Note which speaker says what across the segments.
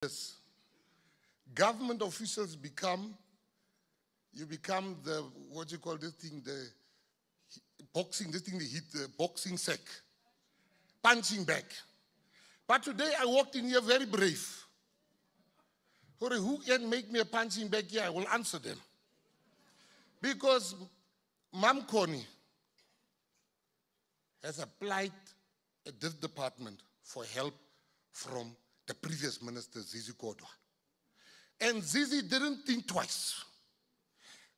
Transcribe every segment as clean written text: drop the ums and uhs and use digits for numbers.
Speaker 1: Yes. Government officials become the, what you call this thing, the boxing, this thing they hit, the boxing sack, punching bag. But today I walked in here very brave. Who can make me a punching bag here? I will answer them. Because Ma'am Connie has applied at this department for help from the previous minister, Zizi Kodwa. And Zizi didn't think twice.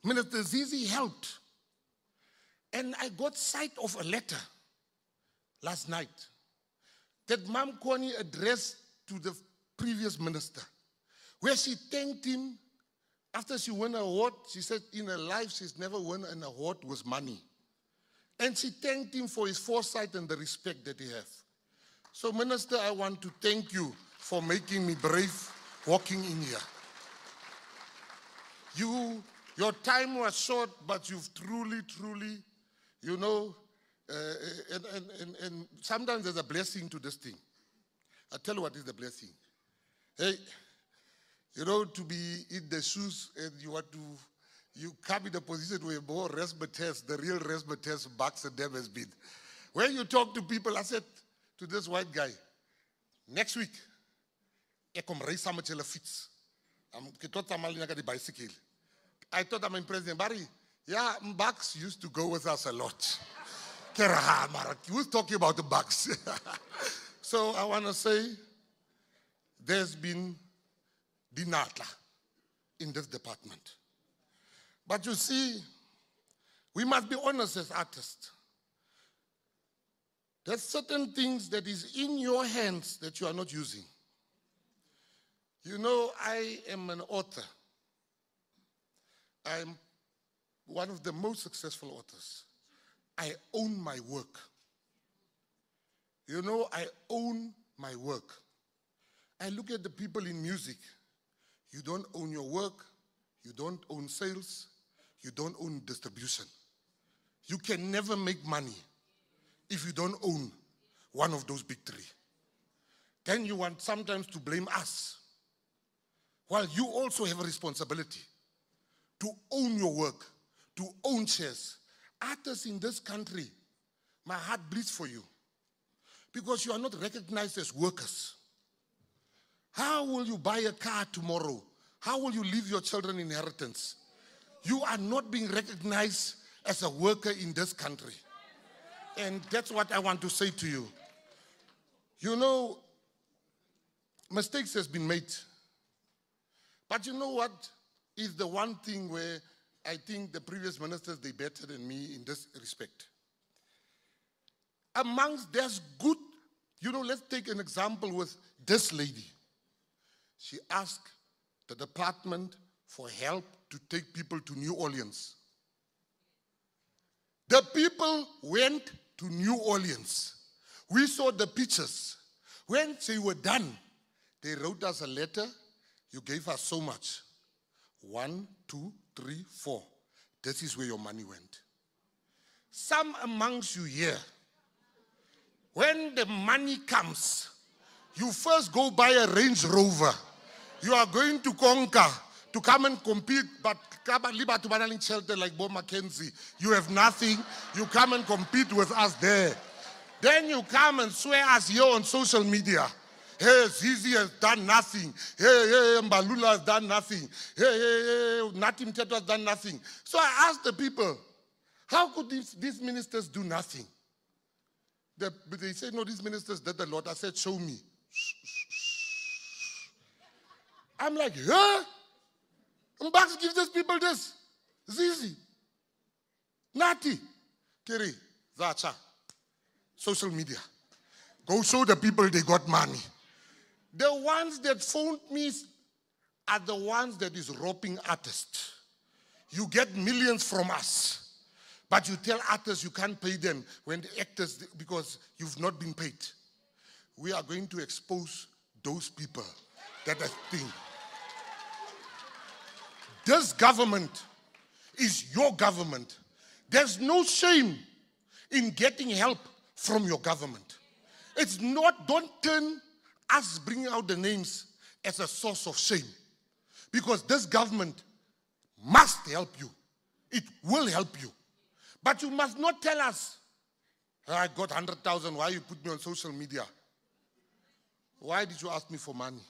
Speaker 1: Minister Zizi helped. And I got sight of a letter last night that Ma'am Connie addressed to the previous minister, where she thanked him after she won an award. She said in her life she's never won an award with money. And she thanked him for his foresight and the respect that he has. So, Minister, I want to thank you for making me brave walking in here. Your time was short, but you've truly, you know, and sometimes there's a blessing to this thing. I'll tell you what is the blessing. Hey, you know, to be in the shoes and you come in a position where more resbates, the real resbates, bucks and them has been. When you talk to people, I said to this white guy, next week, I come raise some fits. I'm the bicycle. I thought I'm in President Barry. Yeah, bucks used to go with us a lot. Who's talking about the bucks? So I want to say, there's been dinatla in this department. But you see, we must be honest as artists. There's certain things that is in your hands that you are not using. You know, I am an author. I'm one of the most successful authors. I own my work. You know, I own my work. I look at the people in music. You don't own your work. You don't own sales. You don't own distribution. You can never make money if you don't own one of those big three. Then you want sometimes to blame us. While you also have a responsibility to own your work, to own shares. Artists in this country, my heart bleeds for you because you are not recognized as workers. How will you buy a car tomorrow? How will you leave your children inheritance? You are not being recognized as a worker in this country. And that's what I want to say to you. You know, mistakes has been made. But you know what is the one thing where I think the previous ministers, they better than me in this respect. Amongst there's good, you know, let's take an example with this lady. She asked the department for help to take people to New Orleans. The people went to New Orleans. We saw the pictures. When they were done, they wrote us a letter. You gave us so much. 1, 2, 3, 4. This is where your money went. Some amongst you here, when the money comes, you first go buy a Range Rover. You are going to conquer to come and compete, but shelter like Gayton McKenzie. You have nothing. You come and compete with us there. Then you come and swear us here on social media. Hey, Zizi has done nothing. Hey, Mbalula has done nothing. Hey, Natim Teto has done nothing. So I asked the people, how could these ministers do nothing? They said, no, these ministers did a lot. I said, show me. I'm like, huh? Mbaks give these people this. Zizi. Nati. Kiri. Zacha. Social media. Go show the people they got money. The ones that phoned me are the ones that is robbing artists. You get millions from us, but you tell artists you can't pay them when the actors, because you've not been paid. We are going to expose those people that are thing. This government is your government. There's no shame in getting help from your government. It's not, don't turn us bringing out the names. as a source of shame. Because this government must help you. It will help you. But you must not tell us, I got 100,000, why you put me on social media? Why did you ask me for money?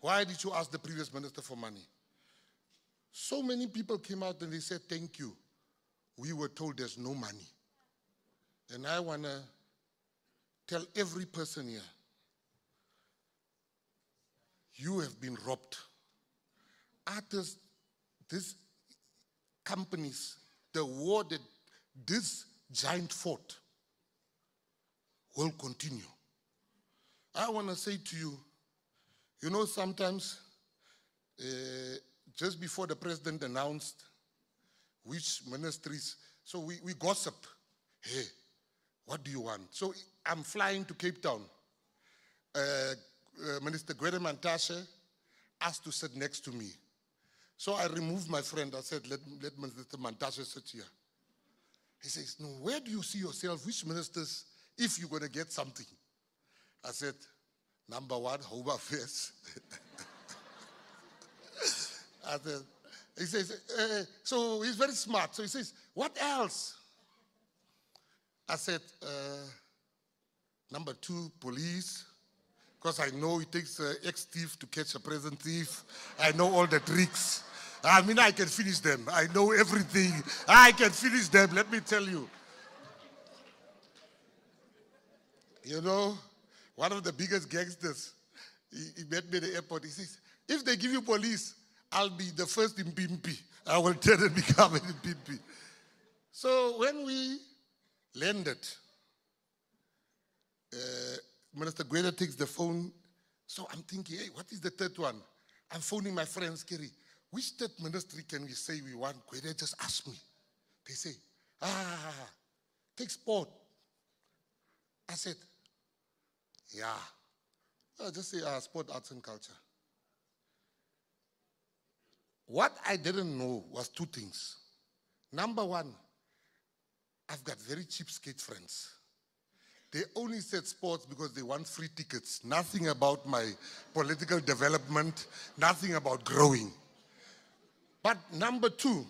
Speaker 1: Why did you ask the previous minister for money? So many people came out and they said, thank you. We were told there's no money. And I want to tell every person here, you have been robbed. Artists, these companies, the war that this giant fought will continue. I want to say to you, you know, sometimes just before the president announced which ministries, so we gossip. Hey, what do you want? So I'm flying to Cape Town. Minister Gayton McKenzie asked to sit next to me. So I removed my friend. I said, let Minister McKenzie sit here. He says, no, where do you see yourself? Which ministers, if you're going to get something? I said, number one, Home Affairs. I said, he says, so he's very smart. So he says, what else? I said, number two, police. Because I know it takes an ex-thief to catch a present thief. I know all the tricks. I mean, I can finish them. I know everything. I can finish them, let me tell you. You know, one of the biggest gangsters, he met me at the airport. He says, if they give you police, I'll be the first in Pimpi. I will turn and become in Pimpi. So when we landed, Minister Gayton takes the phone. So I'm thinking, hey, what is the third one? I'm phoning my friends, Kerry. Which third ministry can we say we want? Gayton just asked me. They say, take sport. I said, yeah. I'll just say sport, arts and culture. What I didn't know was two things. Number one, I've got very cheapskate friends. They only said sports because they want free tickets. Nothing about my political development, nothing about growing. But number two,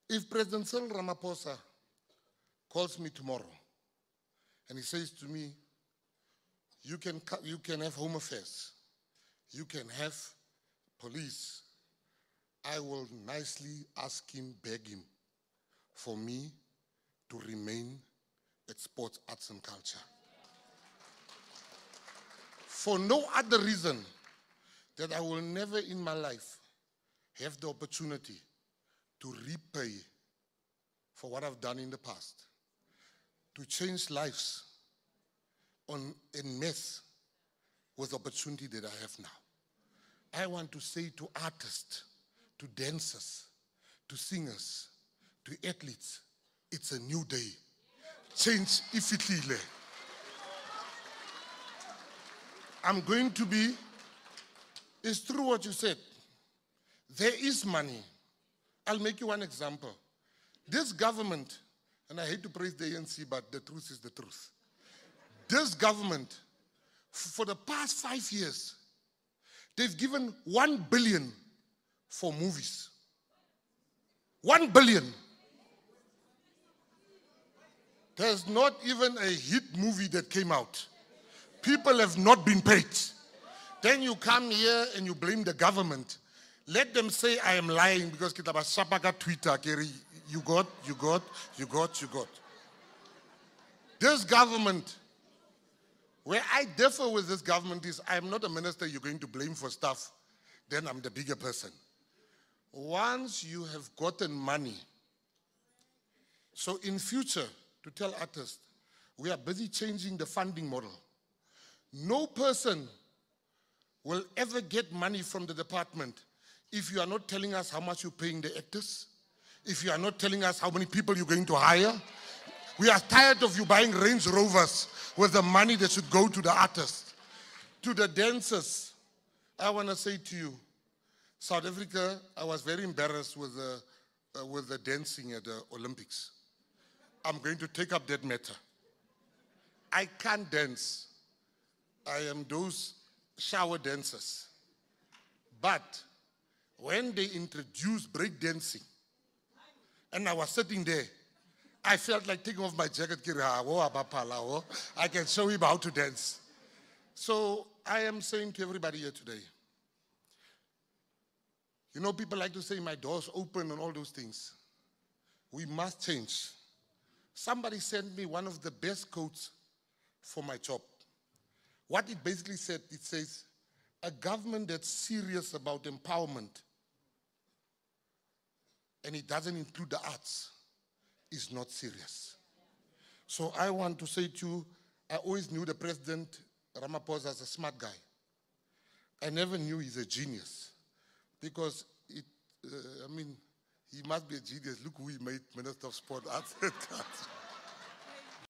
Speaker 1: if President Cyril Ramaphosa calls me tomorrow and he says to me, you can have Home Affairs, you can have police, I will nicely ask him, beg him for me to remain at sports, arts and culture. For no other reason that I will never in my life have the opportunity to repay for what I've done in the past, to change lives en masse with the opportunity that I have now. I want to say to artists, to dancers, to singers, to athletes, it's a new day. Change ifihlile. I'm going to be, it's true what you said. There is money. I'll make you one example. This government, and I hate to praise the ANC, but the truth is the truth. This government, for the past 5 years, they've given 1 billion for movies. 1 billion. There's not even a hit movie that came out. People have not been paid. Then you come here and you blame the government. Let them say I am lying because kitaba sapaka Twitter, Kerry, you got. This government, where I differ with this government is I am not a minister you're going to blame for stuff, then I'm the bigger person. Once you have gotten money, so in future, to tell artists, we are busy changing the funding model. No person will ever get money from the department if you are not telling us how much you're paying the actors, if you are not telling us how many people you're going to hire. We are tired of you buying Range Rovers with the money that should go to the artists. To the dancers, I want to say to you, South Africa, I was very embarrassed with the dancing at the Olympics. I'm going to take up that matter. I can't dance. I am those shower dancers. But when they introduced break dancing, and I was sitting there, I felt like taking off my jacket. I can show him how to dance. So I am saying to everybody here today, you know, people like to say my door's open and all those things. We must change. Somebody sent me one of the best quotes for my job. What it basically said, it says, a government that's serious about empowerment and it doesn't include the arts is not serious. So I want to say to you, I always knew the President Ramaphosa as a smart guy. I never knew he's a genius because he must be a genius. Look who he made Minister of Sport, Arts and Culture.